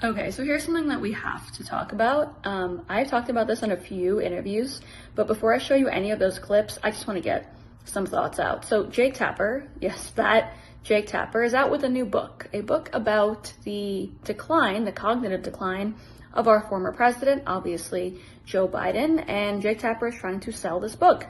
Okay, so here's something that we have to talk about. I've talked about this in a few interviews, but before I show you any of those clips, I just want to get some thoughts out. So Jake Tapper, yes, that Jake Tapper is out with a new book, a book about the decline, the cognitive decline of our former president, obviously Joe Biden, and Jake Tapper is trying to sell this book.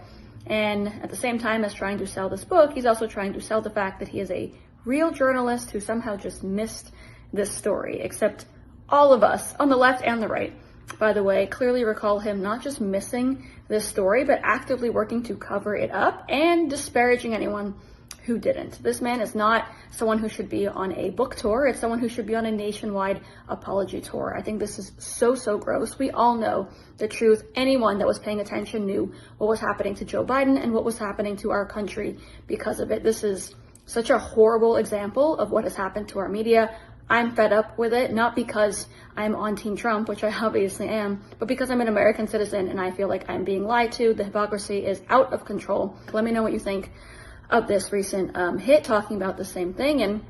And at the same time as trying to sell this book, he's also trying to sell the fact that he is a real journalist who somehow just missed this story, except all of us on the left and the right, by the way, clearly recall him not just missing this story, but actively working to cover it up and disparaging anyone who didn't. This man is not someone who should be on a book tour. It's someone who should be on a nationwide apology tour. I think this is so gross. We all know the truth. Anyone that was paying attention knew what was happening to Joe Biden and what was happening to our country because of it. This is such a horrible example of what has happened to our media. I'm fed up with it, not because I'm on Team Trump, which I obviously am, but because I'm an American citizen and I feel like I'm being lied to. The hypocrisy is out of control. Let me know what you think of this recent hit talking about the same thing, and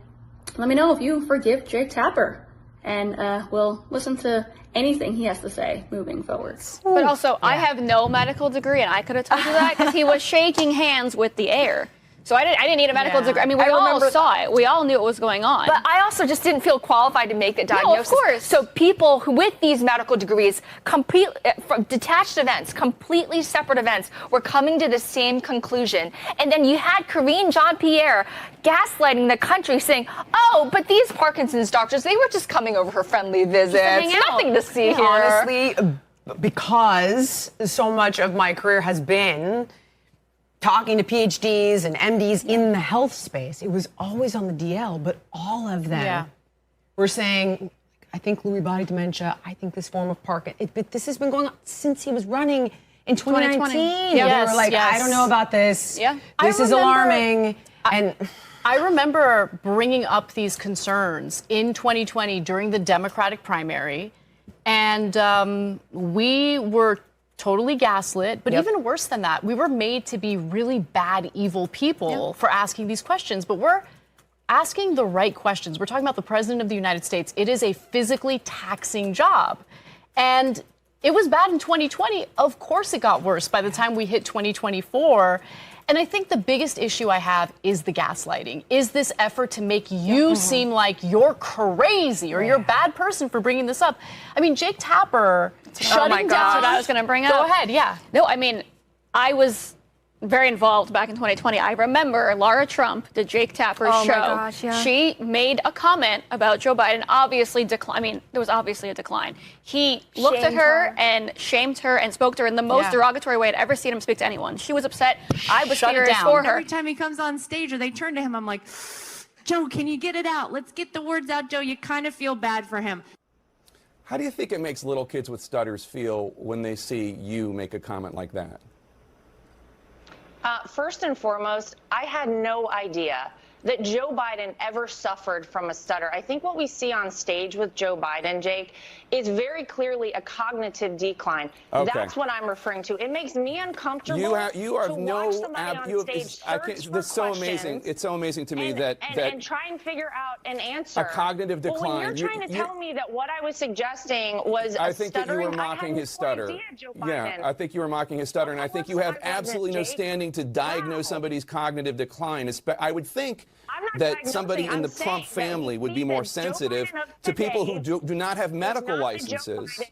let me know if you forgive Jake Tapper, and we'll listen to anything he has to say moving forward. But also, I have no medical degree, and I could have told you that because he was shaking hands with the air. So I didn't need a medical degree. I mean, we all saw it. We all knew what was going on. But I also just didn't feel qualified to make the diagnosis. No, of course. So people who, with these medical degrees, from detached events, completely separate events, were coming to the same conclusion. And then you had Karine Jean-Pierre gaslighting the country, saying, "Oh, but these Parkinson's doctors, they were just coming over for friendly visits. Nothing to see here." Honestly, because so much of my career has been talking to PhDs and MDs in the health space. It was always on the DL, but all of them were saying, I think Lewy body dementia, I think this form of Parkinson. But this has been going on since he was running in 2019. Yeah. They were like, I don't know about this. Yeah. This is alarming. I remember bringing up these concerns in 2020 during the Democratic primary, and we were totally gaslit, but even worse than that, we were made to be really bad, evil people for asking these questions, but we're asking the right questions. We're talking about the President of the United States. It is a physically taxing job, and it was bad in 2020. Of course it got worse by the time we hit 2024. And I think the biggest issue I have is the gaslighting, is this effort to make you seem like you're crazy or you're a bad person for bringing this up. I mean, Jake Tapper shutting down. That's what I was going to bring up. Go ahead, yeah. No, I mean, I was very involved back in 2020. I remember Laura Trump, the Jake Tapper show. My gosh, yeah. She made a comment about Joe Biden, obviously decline. I mean, there was obviously a decline. He looked at her and shamed her and spoke to her in the most derogatory way I'd ever seen him speak to anyone. She was upset. I was furious for her. Every time he comes on stage or they turn to him, I'm like, Joe, can you get it out? Let's get the words out, Joe. You kind of feel bad for him. How do you think it makes little kids with stutters feel when they see you make a comment like that? First and foremost, I had no idea that Joe Biden ever suffered from a stutter. I think what we see on stage with Joe Biden, Jake, is very clearly a cognitive decline. Okay. That's what I'm referring to. It makes me uncomfortable You are to watch somebody on stage search for it's so amazing. It's so amazing to me that try and figure out an answer. A cognitive decline. Well, when you're trying to tell me that what I was suggesting was I think that you were mocking his stutter. Yeah, I think you were mocking his stutter, and I think you have absolutely no standing to diagnose somebody's cognitive decline. I would think that somebody in the Trump family would be more sensitive to people who do not have medical licenses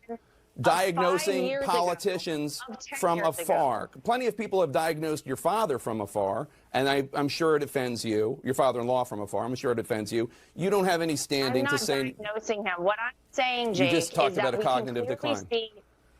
diagnosing politicians from afar. Plenty of people have diagnosed your father from afar, and I'm sure it offends you. Your father-in-law from afar. I'm sure it offends you. You don't have any standing to say. I'm not diagnosing him. What I'm saying, Jake, you just talked is about that a cognitive decline.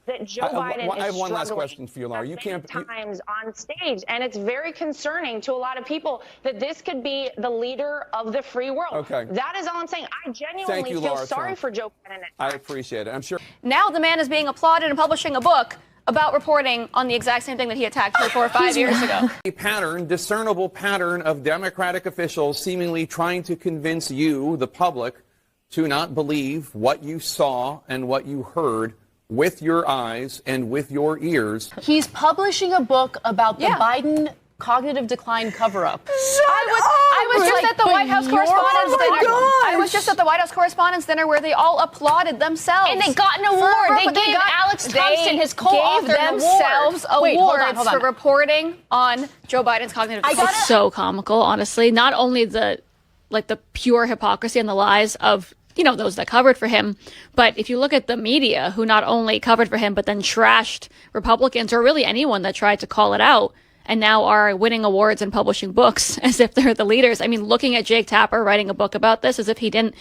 That Joe Biden I have one last struggling question for you, Laura. You can't times on stage, and it's very concerning to a lot of people that this could be the leader of the free world. Okay. That is all I'm saying. I genuinely feel sorry for Joe Biden. I appreciate it. I'm sure. Now the man is being applauded and publishing a book about reporting on the exact same thing that he attacked 4 or 5 years ago. A discernible pattern of Democratic officials seemingly trying to convince you, the public, to not believe what you saw and what you heard with your eyes and with your ears. He's publishing a book about the Biden cognitive decline cover-up. I was just at the White House Correspondents' Dinner. I was just at the White House Correspondents' Dinner where they all applauded themselves. And they got an award. They gave Alex Thompson, his co-author, an themselves award. Wait, hold on. for reporting on Joe Biden's cognitive decline. It's so comical, honestly. Not only the pure hypocrisy and the lies of those that covered for him. But if you look at the media, who not only covered for him, but then trashed Republicans or really anyone that tried to call it out, and now are winning awards and publishing books as if they're the leaders. I mean, looking at Jake Tapper writing a book about this as if he didn't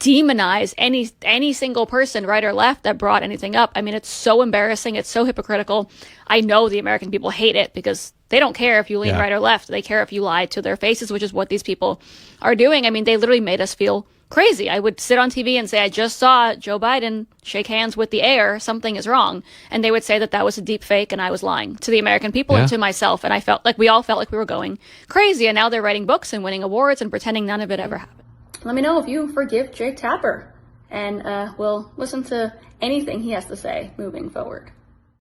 demonize any single person, right or left, that brought anything up. I mean, it's so embarrassing. It's so hypocritical. I know the American people hate it because they don't care if you lean right or left. They care if you lie to their faces, which is what these people are doing. I mean, they literally made us feel crazy. I would sit on TV and say, I just saw Joe Biden shake hands with the air. Something is wrong. And they would say that was a deep fake and I was lying to the American people and to myself. And I felt like we all felt like we were going crazy. And now they're writing books and winning awards and pretending none of it ever happened. Let me know if you forgive Jake Tapper, and we'll listen to anything he has to say moving forward.